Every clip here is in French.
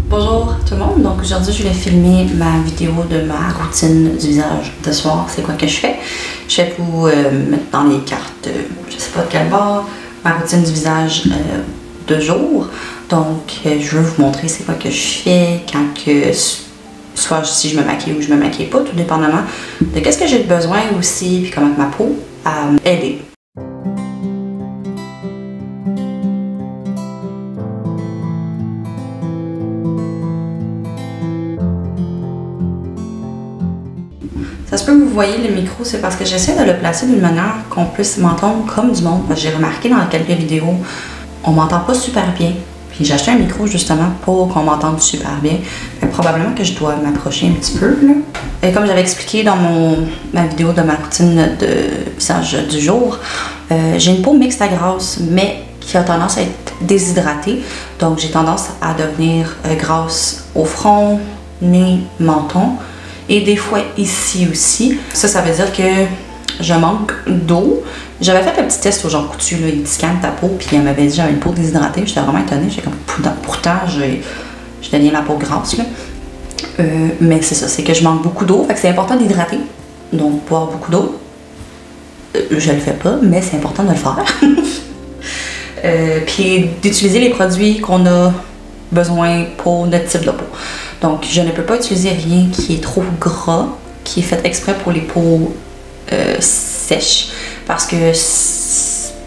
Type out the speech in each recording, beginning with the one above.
Bonjour tout le monde, donc aujourd'hui je voulais filmer ma vidéo de ma routine du visage de soir, c'est quoi que je fais. Je vais vous mettre dans les cartes, je sais pas de quel bord, ma routine du visage de jour. Donc je veux vous montrer c'est quoi que je fais quand que, soit si je me maquille ou je me maquille pas, tout dépendamment de qu'est-ce que j'ai besoin aussi, puis comment ma peau elle est. Ça se peut que vous voyez le micro, c'est parce que j'essaie de le placer d'une manière qu'on puisse m'entendre comme du monde. J'ai remarqué dans quelques vidéos, on m'entend pas super bien. Puis j'ai acheté un micro justement pour qu'on m'entende super bien. Mais probablement que je dois m'approcher un petit peu. Là. Et comme j'avais expliqué dans ma vidéo de ma routine de visage du jour, j'ai une peau mixte à grasse, mais qui a tendance à être déshydratée. Donc j'ai tendance à devenir grasse au front, nez, menton. Et des fois ici aussi. Ça veut dire que je manque d'eau. J'avais fait un petit test au Jean Coutu, là, il scanne ta peau, puis elle m'avait dit que j'avais une peau déshydratée. J'étais vraiment étonnée. J'étais comme, pourtant, je deviens la peau grasse. Là. Mais c'est ça, c'est que je manque beaucoup d'eau. Fait que c'est important d'hydrater. Donc, boire beaucoup d'eau. Je le fais pas, mais c'est important de le faire. Puis d'utiliser les produits qu'on a besoin pour notre type de peau. Donc, je ne peux pas utiliser rien qui est trop gras, qui est fait exprès pour les peaux sèches, parce que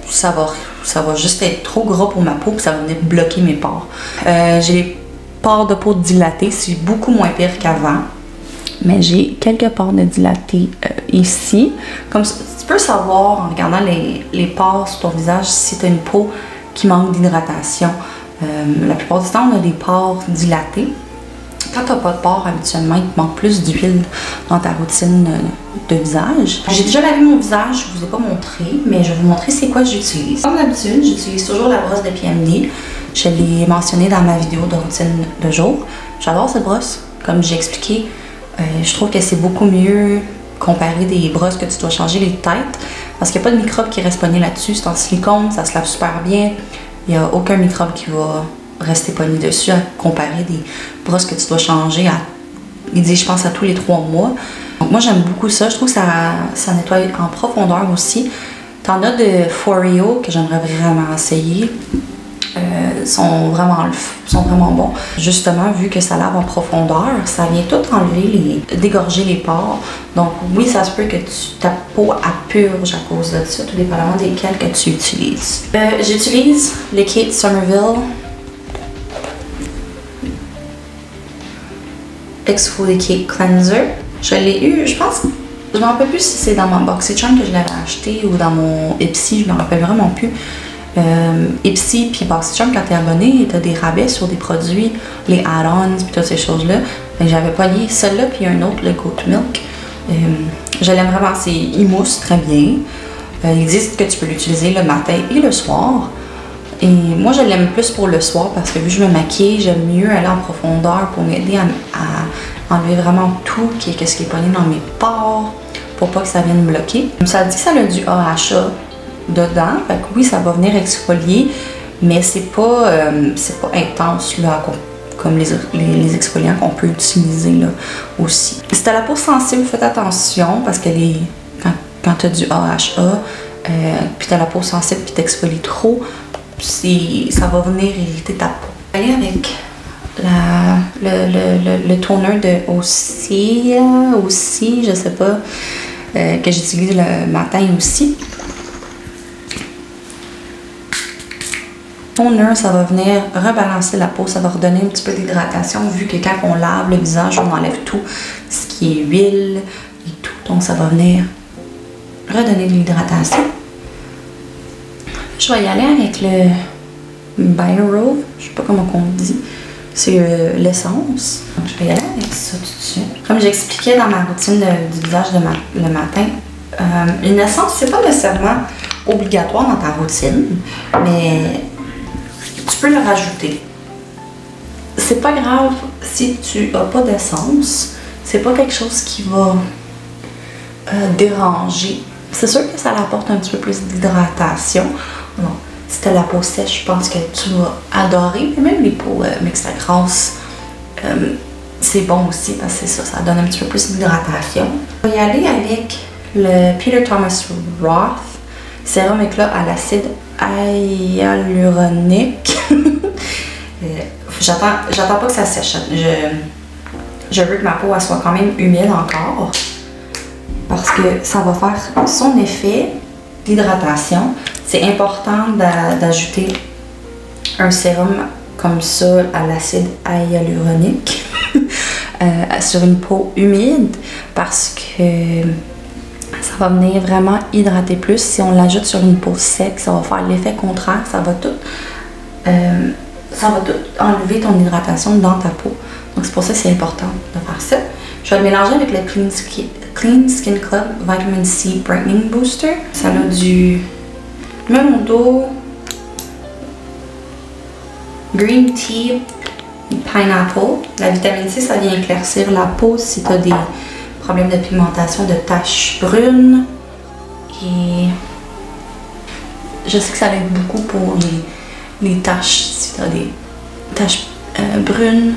ça va juste être trop gras pour ma peau, puis ça va venir bloquer mes pores. J'ai les pores de peau dilatés, c'est beaucoup moins pire qu'avant, mais j'ai quelques pores de dilatés ici. Comme ça, tu peux savoir en regardant les pores sur ton visage si tu as une peau qui manque d'hydratation. La plupart du temps, on a des pores dilatés. Quand tu n'as pas de pores, habituellement, il te manque plus d'huile dans ta routine de visage. J'ai déjà lavé mon visage, je ne vous ai pas montré, mais je vais vous montrer c'est quoi j'utilise. Comme d'habitude, j'utilise toujours la brosse de PMD. Je l'ai mentionné dans ma vidéo de routine de jour. J'adore cette brosse. Comme j'ai expliqué, je trouve que c'est beaucoup mieux comparé des brosses que tu dois changer les têtes parce qu'il n'y a pas de microbe qui reste pogné là-dessus. C'est en silicone, ça se lave super bien. Il n'y a aucun microbe qui va rester pogné dessus à comparer des brosses que tu dois changer à, il dit je pense à tous les 3 mois. Donc moi j'aime beaucoup ça, je trouve que ça nettoie en profondeur aussi. T'en as de Foreo que j'aimerais vraiment essayer, sont vraiment bons. Justement vu que ça lave en profondeur, ça vient tout enlever, dégorger les pores. Donc oui ça se peut que ta peau purge à cause de ça, tout dépendamment desquels que tu utilises. J'utilise le Kate Somerville Exfoliate Cleanser. Je l'ai eu, je pense, je me rappelle plus si c'est dans mon BoxyCharm que je l'avais acheté ou dans mon Ipsy, je me rappelle vraiment plus. Ipsy puis BoxyCharm, quand tu es abonné, tu as des rabais sur des produits, les add-ons puis toutes ces choses-là. J'avais pas lié celle-là puis un autre, le Goat Milk. Je l'aime vraiment, il mousse très bien. Ils disent que tu peux l'utiliser le matin et le soir. Et moi, je l'aime plus pour le soir parce que vu que je me maquille, j'aime mieux aller en profondeur pour m'aider à enlever vraiment tout qu'est-ce qui est pogné dans mes pores pour pas que ça vienne me bloquer. Ça dit que ça a du AHA dedans, fait que oui, ça va venir exfolier, mais c'est pas intense là, comme les exfoliants qu'on peut utiliser là aussi. Si t'as la peau sensible, faites attention parce que quand t'as du AHA, puis t'as la peau sensible puis t'exfolies trop, ça va venir irriter ta peau. Allez avec le toner de aussi, je sais pas, que j'utilise le matin aussi. Toner, ça va venir rebalancer la peau, ça va redonner un petit peu d'hydratation vu que quand on lave le visage, on enlève tout ce qui est huile et tout, donc ça va venir redonner de l'hydratation. Je vais y aller avec le Biorove, je sais pas comment on dit, c'est l'essence. Donc je vais y aller avec ça tout de suite. Comme j'expliquais dans ma routine du visage le matin, une essence c'est pas nécessairement obligatoire dans ta routine, mais tu peux le rajouter. C'est pas grave si tu n'as pas d'essence, c'est pas quelque chose qui va déranger. C'est sûr que ça apporte un petit peu plus d'hydratation. Si tu as la peau sèche, je pense que tu vas adorer. Mais même les peaux mixtes à grasse, c'est bon aussi parce que c'est ça, ça donne un petit peu plus d'hydratation. On va y aller avec le Peter Thomas Roth sérum éclat à l'acide hyaluronique. J'attends pas que ça sèche. Je veux que ma peau elle soit quand même humide encore parce que ça va faire son effet d'hydratation. C'est important d'ajouter un sérum comme ça à l'acide hyaluronique sur une peau humide parce que ça va venir vraiment hydrater plus. Si on l'ajoute sur une peau sec, ça va faire l'effet contraire. Ça va tout enlever ton hydratation dans ta peau. Donc c'est pour ça que c'est important de faire ça. Je vais le mélanger avec le Clean Skin Club Vitamin C Brightening Booster. Ça a du melon d'eau, green tea, pineapple. La vitamine C, ça vient éclaircir la peau si tu as des problèmes de pigmentation, de taches brunes. Et je sais que ça aide beaucoup pour les taches, si tu as des taches brunes.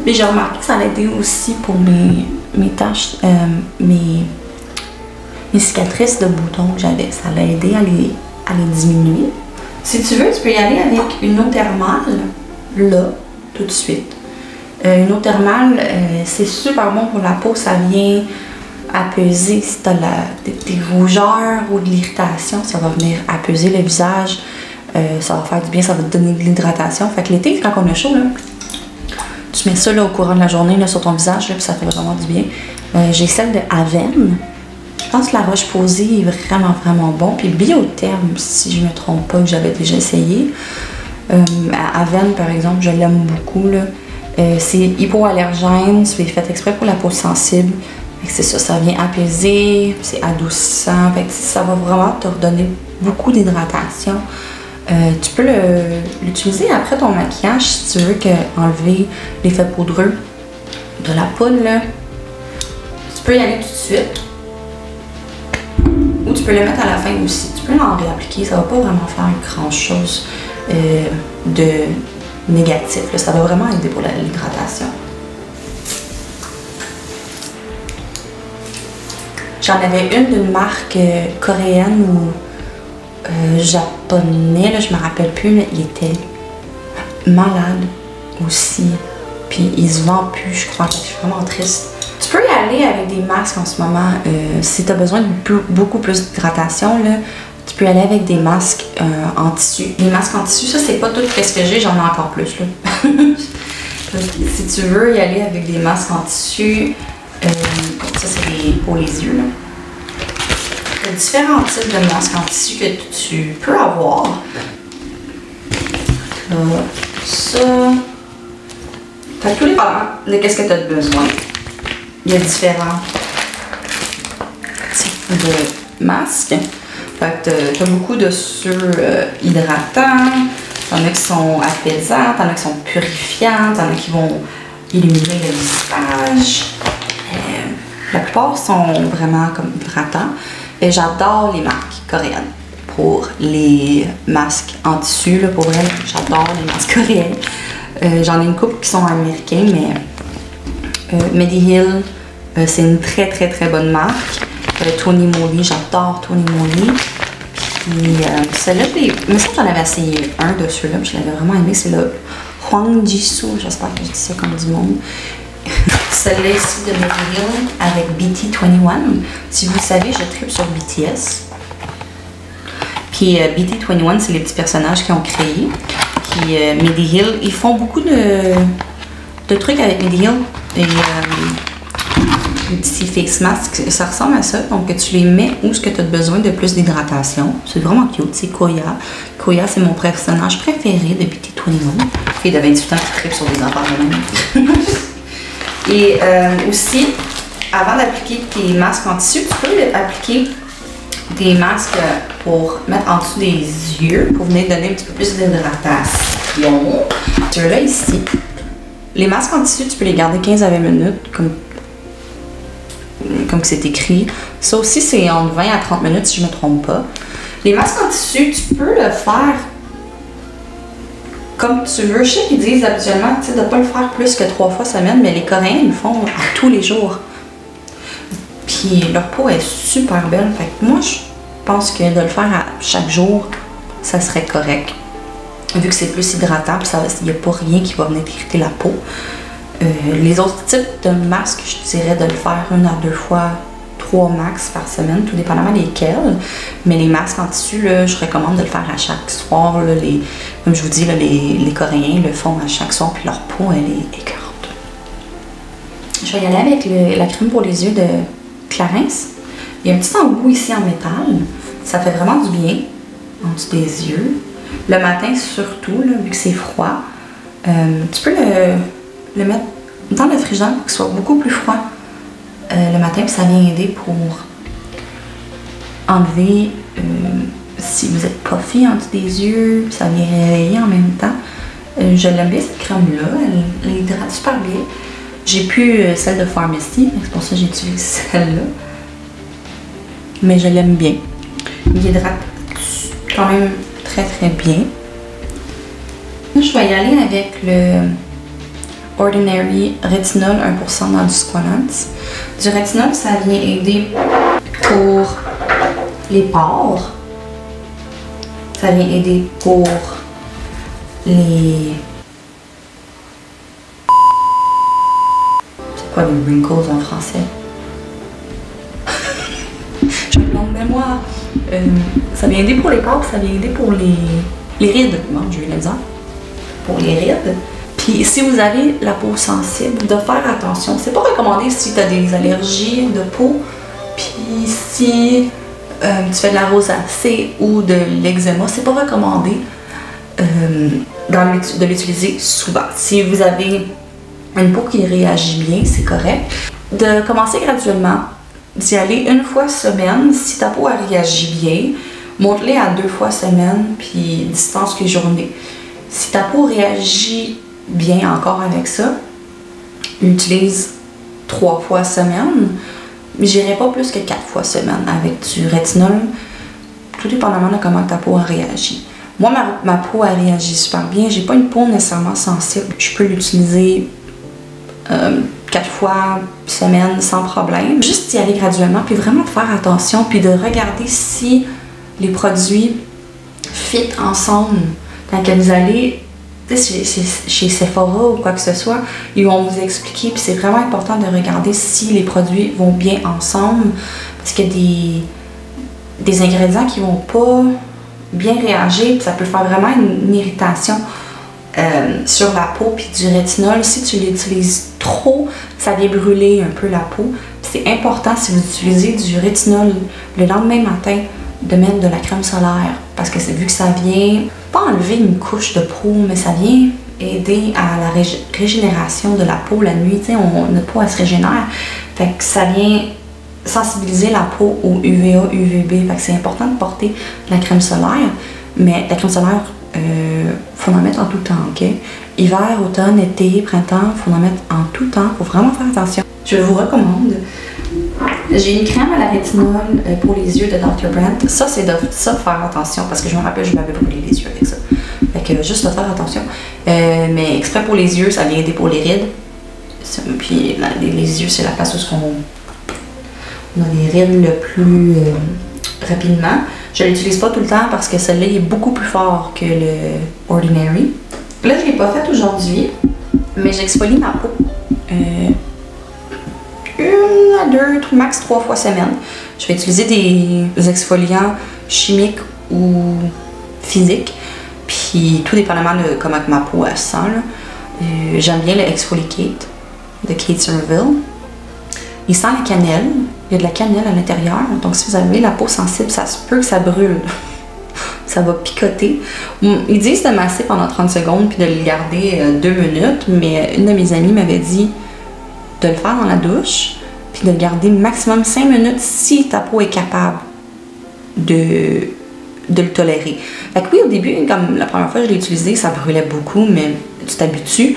Mais j'ai remarqué que ça l'aidait aussi pour mes taches, mes cicatrices de boutons que j'avais. Ça l'a aidé à les diminuer. Si tu veux, tu peux y aller avec une eau thermale, là, tout de suite. Une eau thermale, c'est super bon pour la peau. Ça vient apaiser si tu as des rougeurs ou de l'irritation. Ça va venir apaiser le visage. Ça va faire du bien, ça va te donner de l'hydratation. Fait que l'été, quand on a chaud, là, tu mets ça là, au courant de la journée là, sur ton visage, là, puis ça fait vraiment du bien. J'ai celle de Avène. Je pense que la Roche-Posay est vraiment, vraiment bon. Puis Biotherm, si je ne me trompe pas, que j'avais déjà essayé. Avène, par exemple, je l'aime beaucoup. C'est hypoallergène, c'est fait exprès pour la peau sensible. C'est ça, ça vient apaiser, c'est adoucissant. Fait que ça va vraiment te redonner beaucoup d'hydratation. Tu peux l'utiliser après ton maquillage si tu veux enlever l'effet poudreux de la poudre. Là. Tu peux y aller tout de suite. Ou tu peux le mettre à la fin aussi. Tu peux l'en réappliquer. Ça va pas vraiment faire grand chose de négatif. Là. Ça va vraiment aider pour l'hydratation. J'en avais une d'une marque coréenne ou japonais, là, je me rappelle plus, là, il était malade aussi. Puis il se vend plus, je crois. Je suis vraiment triste. Tu peux y aller avec des masques en ce moment. Si tu as besoin de beaucoup plus d'hydratation, tu peux y aller avec des masques en tissu. Les masques en tissu, ça, c'est pas tout ce que j'ai, j'en ai encore plus. Là. Si tu veux y aller avec des masques en tissu, ça, c'est pour les yeux. Là. Il y a différents types de masques en tissu que tu peux avoir. Ça. T'as tout dépendant de qu'est-ce que tu as besoin. Il y a différents types de masques. Fait que t'as beaucoup de sur-hydratants. T'en as qui sont apaisants, t'en as qui sont purifiants, t'en as qui vont illuminer le visage. La plupart sont vraiment comme hydratants. Et j'adore les marques coréennes pour les masques en tissu. Là, pour vrai, j'adore les masques coréennes. J'en ai une couple qui sont américains, mais Mediheal, c'est une très très très bonne marque. Tony Moly, j'adore Tony Moly. Puis celle-là, il me semble que j'en avais essayé un de ceux-là, je l'avais vraiment aimé. C'est le Hwang Jisoo, j'espère que je dis ça comme du monde. Celle-là ici de Mediheal avec BT21. Si vous le savez, je tripe sur BTS. Puis BT21, c'est les petits personnages qu'ils ont créés. Puis Mediheal, ils font beaucoup de trucs avec Mediheal. Et les petits face masks, ça ressemble à ça. Donc tu les mets où est-ce que tu as besoin de plus d'hydratation. C'est vraiment cute. C'est Koya. Koya, c'est mon personnage préféré de BT21. Fille de 28 ans qui tripe sur des enfants de même. Et aussi, avant d'appliquer tes masques en tissu, tu peux appliquer des masques pour mettre en dessous des yeux, pour venir donner un petit peu plus d'hydratation. Ceux-là ici. Les masques en tissu, tu peux les garder 15 à 20 minutes, comme c'est écrit. Ça aussi, c'est entre 20 à 30 minutes, si je ne me trompe pas. Les masques en tissu, tu peux le faire comme tu veux. Je sais qu'ils disent habituellement de ne pas le faire plus que 3 fois semaine, mais les Coréens ils le font tous les jours. Puis leur peau est super belle. Fait que moi, je pense que de le faire à chaque jour, ça serait correct. Vu que c'est plus hydratant, il n'y a pas rien qui va venir irriter la peau. Les autres types de masques, je dirais de le faire 1 à 2 fois, 3 max par semaine, tout dépendamment desquels. Mais les masques en tissu, là, je recommande de le faire à chaque soir. Là, comme je vous dis, là, les Coréens le font à chaque soir, puis leur peau, elle est écœurante. Je vais y aller avec la crème pour les yeux de Clarins. Il y a un petit embout ici en métal. Ça fait vraiment du bien en dessous des yeux. Le matin surtout, là, vu que c'est froid, tu peux le mettre dans le frigidaire pour qu'il soit beaucoup plus froid le matin, puis ça vient aider pour enlever si vous êtes puffy en dessous des yeux, puis ça vient réveiller en même temps. Je l'aime bien cette crème-là, elle hydrate super bien. J'ai plus celle de Pharmacy, c'est pour ça que j'utilise celle-là. Mais je l'aime bien. Il hydrate quand même très bien. Je vais y aller avec le Ordinary Retinol 1% dans du Squalane. Du rétinol, ça vient aider pour les pores. Ça vient aider pour les... C'est quoi les wrinkles en français? J'ai une longue mémoire. Ça vient aider pour les pores, ça vient aider pour les rides. Bon, j'ai eu l'exemple. Pour les rides. Puis si vous avez la peau sensible, de faire attention. C'est pas recommandé si tu as des allergies de peau. Puis si tu fais de la rosacée ou de l'eczéma, c'est pas recommandé de l'utiliser souvent. Si vous avez une peau qui réagit bien, c'est correct. De commencer graduellement, d'y aller 1 fois semaine. Si ta peau réagit bien, monte-les à 2 fois semaine, puis distance les journées. Si ta peau réagit bien encore avec ça, utilise 3 fois semaine. J'irai pas plus que 4 fois semaine avec du rétinol, tout dépendamment de comment ta peau a réagi. Moi, ma peau a réagi super bien. J'ai pas une peau nécessairement sensible. Je peux l'utiliser 4 fois semaine sans problème. Juste y aller graduellement, puis vraiment faire attention, puis de regarder si les produits fit ensemble. Quand vous allez chez Sephora ou quoi que ce soit, ils vont vous expliquer, puis c'est vraiment important de regarder si les produits vont bien ensemble, parce qu'il y a des ingrédients qui vont pas bien réagir, puis ça peut faire vraiment une irritation sur la peau. Puis du rétinol, si tu l'utilises trop, ça vient brûler un peu la peau. C'est important, si vous utilisez du rétinol le lendemain matin, de mettre de la crème solaire, parce que c'est vu que ça vient pas enlever une couche de peau, mais ça vient aider à la régénération de la peau la nuit. Notre peau elle se régénère, fait que ça vient sensibiliser la peau au UVA, UVB. Fait que c'est important de porter de la crème solaire, mais la crème solaire, faut en mettre en tout temps, ok? Hiver, automne, été, printemps, faut en mettre en tout temps, faut vraiment faire attention. Je vous recommande. J'ai une crème à la rétinol pour les yeux de Dr. Brandt. Ça, c'est de faire attention, parce que je me rappelle, je m'avais brûlé les yeux avec ça. Fait que juste de faire attention. Mais exprès pour les yeux, ça vient aider pour les rides. Puis les yeux, c'est la place où on a les rides le plus rapidement. Je ne l'utilise pas tout le temps parce que celle-là est beaucoup plus fort que le Ordinary. Là, je ne l'ai pas fait aujourd'hui, mais j'exfolie ma peau. 1 à 2, max 3 fois semaine. Je vais utiliser des exfoliants chimiques ou physiques, puis tout dépendamment de comment ma peau elle sent. J'aime bien le Exfoliate de Kate Somerville. Il sent la cannelle. Il y a de la cannelle à l'intérieur, donc si vous avez la peau sensible, ça se peut que ça brûle. Ça va picoter. Ils disent de masser pendant 30 secondes puis de le garder 2 minutes, mais une de mes amies m'avait dit de le faire dans la douche, puis de le garder maximum 5 minutes si ta peau est capable de le tolérer. Fait que oui, au début, comme la première fois que je l'ai utilisé, ça brûlait beaucoup, mais tu t'habitues.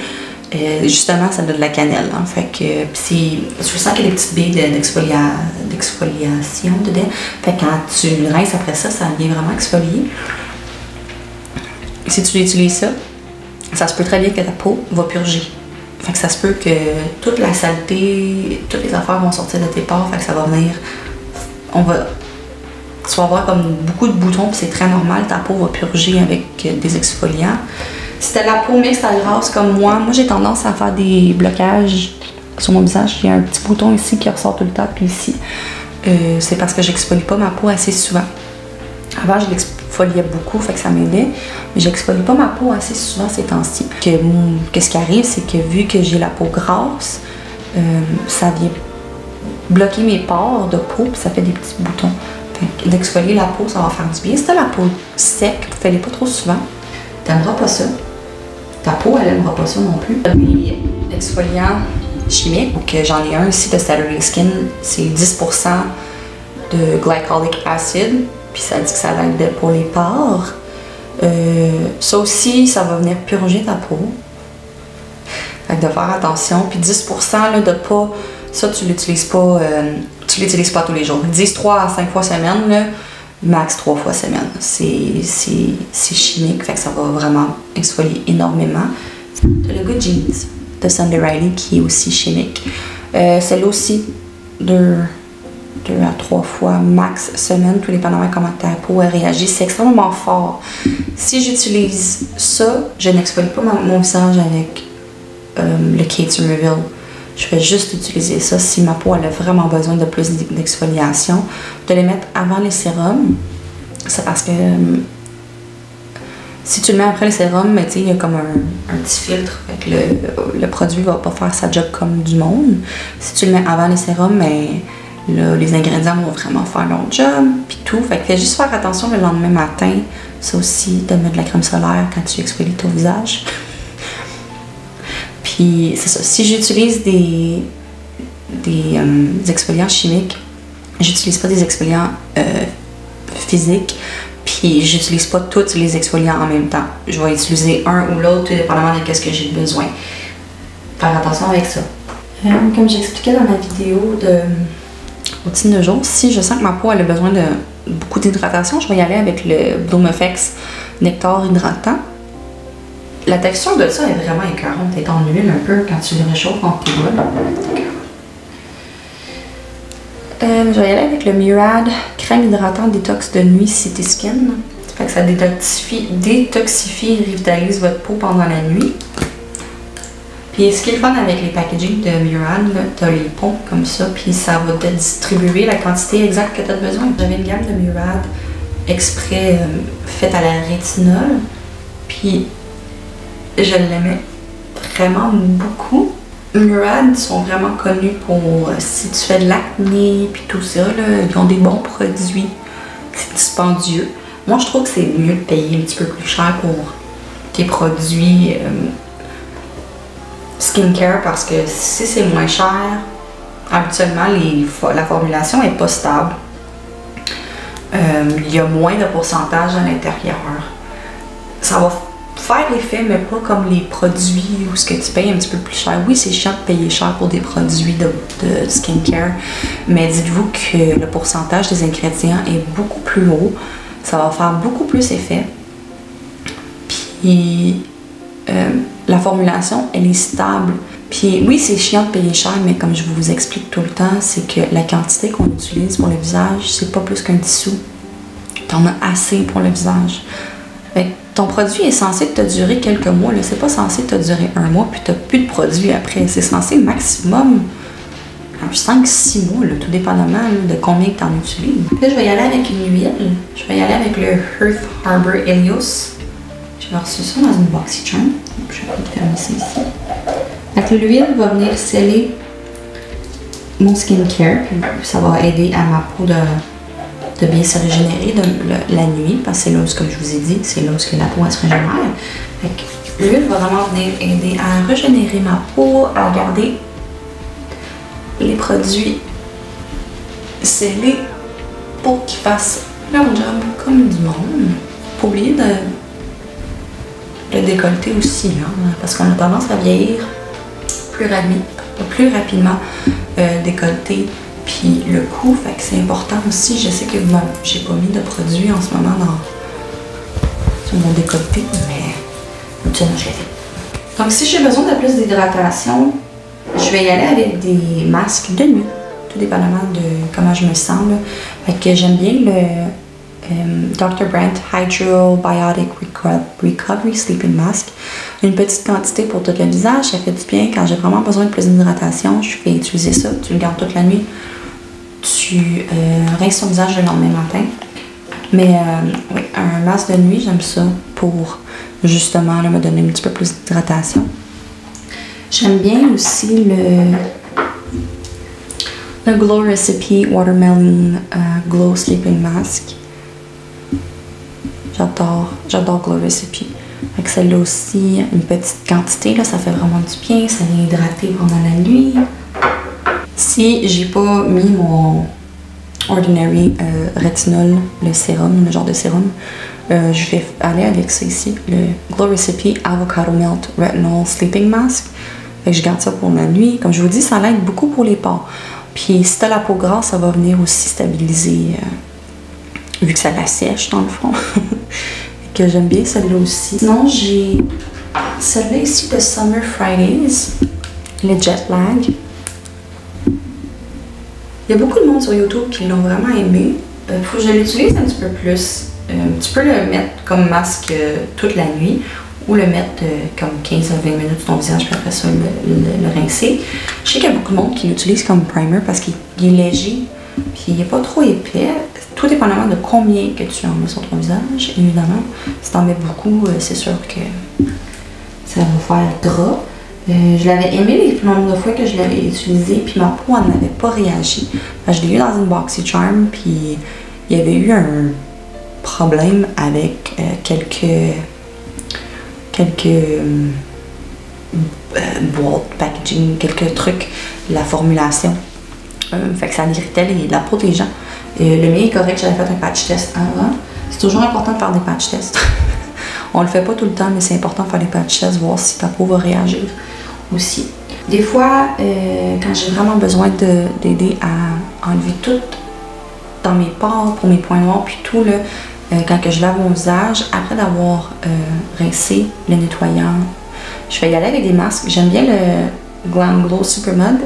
Justement, ça donne de la cannelle. Hein, fait que je sens qu'il y a des petites billes d'exfoliation dedans. Fait que quand tu le rinces après ça, ça vient vraiment exfolier. Si tu utilises ça, ça se peut très bien que ta peau va purger. Fait que ça se peut que toute la saleté, toutes les affaires vont sortir de tes pores, fait que ça va venir. Tu vas avoir comme beaucoup de boutons, puis c'est très normal, ta peau va purger avec des exfoliants. Si t'as la peau mixte à grasse comme moi j'ai tendance à faire des blocages sur mon visage. Il y a un petit bouton ici qui ressort tout le temps, puis ici. C'est parce que j'exfolie pas ma peau assez souvent. Avant, je l'exfoliais beaucoup, fait que ça m'aidait, mais j'exfolie pas ma peau assez souvent ces temps-ci. Ce qui arrive, c'est que vu que j'ai la peau grasse, ça vient bloquer mes pores de peau, puis ça fait des petits boutons. Fait que d'exfolier la peau, ça va faire du bien. Si t'as la peau sec, fais-les pas trop souvent. T'aimeras pas ça. Ta peau, elle aimera pas ça non plus. Des exfoliants chimiques, donc j'en ai un ici de Celery Skin, c'est 10% de glycolic acid, puis ça dit que ça aide pour les pores. Ça aussi, ça va venir purger ta peau. Fait que de faire attention, puis 10% là, de pas, ça tu l'utilises pas tous les jours. 10, 3 à 5 fois semaine, là, max 3 fois semaine. C'est chimique, fait que ça va vraiment exfolier énormément. T'as le Good Jeans de Sunday Riley qui est aussi chimique. Celle-là aussi, 2 à 3 fois max semaine, tout dépendamment de comment ta peau réagit. C'est extrêmement fort. Si j'utilise ça, je n'exfolie pas mon visage avec le Kate Somerville. Je vais juste utiliser ça si ma peau elle a vraiment besoin de plus d'exfoliation. De les mettre avant les sérums, c'est parce que si tu le mets après le sérum, il y a comme un petit filtre. Fait que le produit va pas faire sa job comme du monde. Si tu le mets avant les sérums, là, les ingrédients vont vraiment faire leur job, puis tout. Fait que fais juste faire attention le lendemain matin. Ça aussi, de mettre de la crème solaire quand tu exfolies ton visage. Puis c'est ça. Si j'utilise des exfoliants chimiques, j'utilise pas des exfoliants physiques. Puis j'utilise pas tous les exfoliants en même temps. Je vais utiliser un ou l'autre, tout dépendamment de ce que j'ai besoin. Faire attention avec ça. Comme j'expliquais dans ma vidéo de routine de jour, si je sens que ma peau elle a besoin de beaucoup d'hydratation, je vais y aller avec le Bloom FX Nectar hydratant. La texture de ça est vraiment écœurante. Elle est en huile un peu quand tu le réchauffes entre tes doigts. Je vais y aller avec le Murad crème hydratante détox de nuit City Skin. Ça fait que ça détoxifie et revitalise votre peau pendant la nuit. Puis ce qui est fun avec les packaging de Murad, t'as les pompes comme ça, puis ça va te distribuer la quantité exacte que tu as besoin. J'avais une gamme de Murad exprès faite à la rétinol, puis je l'aimais vraiment beaucoup. Murad sont vraiment connus pour, si tu fais de l'acné puis tout ça, là, ils ont des bons produits. C'est dispendieux. Moi, je trouve que c'est mieux de payer un petit peu plus cher pour tes produits skincare parce que si c'est moins cher, habituellement, la formulation n'est pas stable. Il y a moins de pourcentage à l'intérieur. Ça va faire l'effet, mais pas comme les produits où ce que tu payes un petit peu plus cher. Oui, c'est chiant de payer cher pour des produits de skincare, mais dites-vous que le pourcentage des ingrédients est beaucoup plus haut. Ça va faire beaucoup plus effet. Puis, la formulation, elle est stable. Puis, oui, c'est chiant de payer cher, mais comme je vous explique tout le temps, c'est que la quantité qu'on utilise pour le visage, c'est pas plus qu'un 10 sous. T'en as assez pour le visage. Fait que ton produit est censé te durer quelques mois. C'est pas censé te durer un mois, puis t'as plus de produit après. C'est censé maximum 5-6 mois, là, tout dépendamment là, de combien tu en utilises. Là, je vais y aller avec une huile. Je vais y aller avec le Earth Harbor Helios. J'ai reçu ça dans une BoxyCharm. Je vais te fermer ça ici. Donc, l'huile va venir sceller mon skincare. Ça va aider à ma peau de bien se régénérer la nuit, parce que c'est là où, comme je vous ai dit, c'est là où la peau elle se régénère. L'huile va vraiment venir aider à régénérer ma peau, à garder les produits scellés pour qu'ils fassent leur job comme du monde. Pas oublier de le décolleter aussi, hein, parce qu'on a tendance à vieillir plus rapidement décolleté. Puis le cou, fait que c'est important aussi. Je sais que j'ai pas mis de produit en ce moment sur mon décolleté, mais je l'ai fait. Donc si j'ai besoin de plus d'hydratation, je vais y aller avec des masques de nuit, tout dépendamment de comment je me sens. Là. Fait que j'aime bien le Dr. Brandt Hydrobiotic Recovery Sleeping Mask. Une petite quantité pour tout le visage, ça fait du bien. Quand j'ai vraiment besoin de plus d'hydratation, je fais utiliser ça. Tu le gardes toute la nuit. Tu rinces ton visage le lendemain matin. Mais oui, un masque de nuit, j'aime ça pour justement là, me donner un petit peu plus d'hydratation. J'aime bien aussi le Glow Recipe Watermelon Glow Sleeping Mask. J'adore Glow Recipe. Avec celle-là aussi, une petite quantité, là, ça fait vraiment du bien, ça vient hydrater pendant la nuit. Si j'ai pas mis mon Ordinary Retinol, le sérum, le genre de sérum, je vais aller avec ça ici, le Glow Recipe Avocado Melt Retinol Sleeping Mask. Fait que je garde ça pour la nuit. Comme je vous dis, ça l'aide beaucoup pour les pores. Puis si t'as la peau grasse, ça va venir aussi stabiliser, vu que ça la sèche dans le fond. Que j'aime bien celle-là aussi. Sinon, j'ai celle-là ici de Summer Fridays, le Jet Lag. Il y a beaucoup de monde sur YouTube qui l'ont vraiment aimé. Faut que je l'utilise un petit peu plus. Tu peux le mettre comme masque toute la nuit ou le mettre comme 15 à 20 minutes sur ton visage puis après ça le rincer. Je sais qu'il y a beaucoup de monde qui l'utilise comme primer parce qu'il est léger puis il n'est pas trop épais. Tout dépendamment de combien que tu en mets sur ton visage, évidemment. Si tu en mets beaucoup, c'est sûr que ça va faire gras. Je l'avais aimé les nombre de fois que je l'avais utilisé, puis ma peau n'avait pas réagi. Je l'ai eu dans une BoxyCharm, puis il y avait eu un problème avec quelques boîtes, packaging, quelques trucs, la formulation. Fait que ça irritait la peau des gens. Le mien est correct, j'avais fait un patch test avant. C'est toujours important de faire des patch tests. On le fait pas tout le temps, mais c'est important de faire des patch tests, voir si ta peau va réagir aussi. Des fois, quand j'ai vraiment besoin d'aider à enlever tout dans mes pores, pour mes points noirs, puis tout, là, quand que je lave mon visage, après d'avoir rincé le nettoyant, je vais y aller avec des masques. J'aime bien le Glam Glow Super Mud.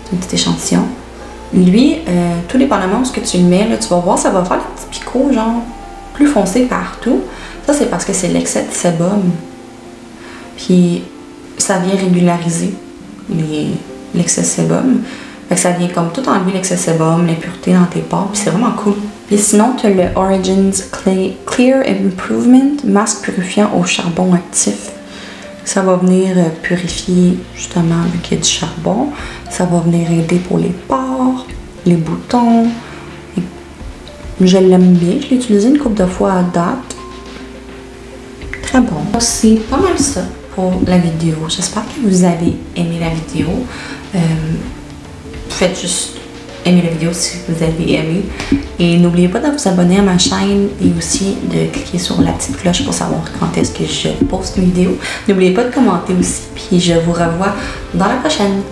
C'est un petit échantillon. Lui, tout dépendamment de ce que tu le mets, là, tu vas voir, ça va faire des petits picots, genre, plus foncés partout. Ça, c'est parce que c'est l'excès de sébum. Puis, ça vient régulariser l'excès de sébum. Fait que ça vient comme tout enlever l'excès de sébum, l'impureté dans tes pores, puis c'est vraiment cool. Puis sinon, tu as le Origins Clear Improvement, masque purifiant au charbon actif. Ça va venir purifier, justement, vu qu'il y a du charbon. Ça va venir aider pour les pores, les boutons. Je l'aime bien, je l'ai utilisé une couple de fois à date. Très bon. C'est pas mal ça pour la vidéo. J'espère que vous avez aimé la vidéo. Faites juste aimer la vidéo si vous avez aimé. Et n'oubliez pas de vous abonner à ma chaîne et aussi de cliquer sur la petite cloche pour savoir quand est-ce que je poste une vidéo. N'oubliez pas de commenter aussi. Puis je vous revois dans la prochaine.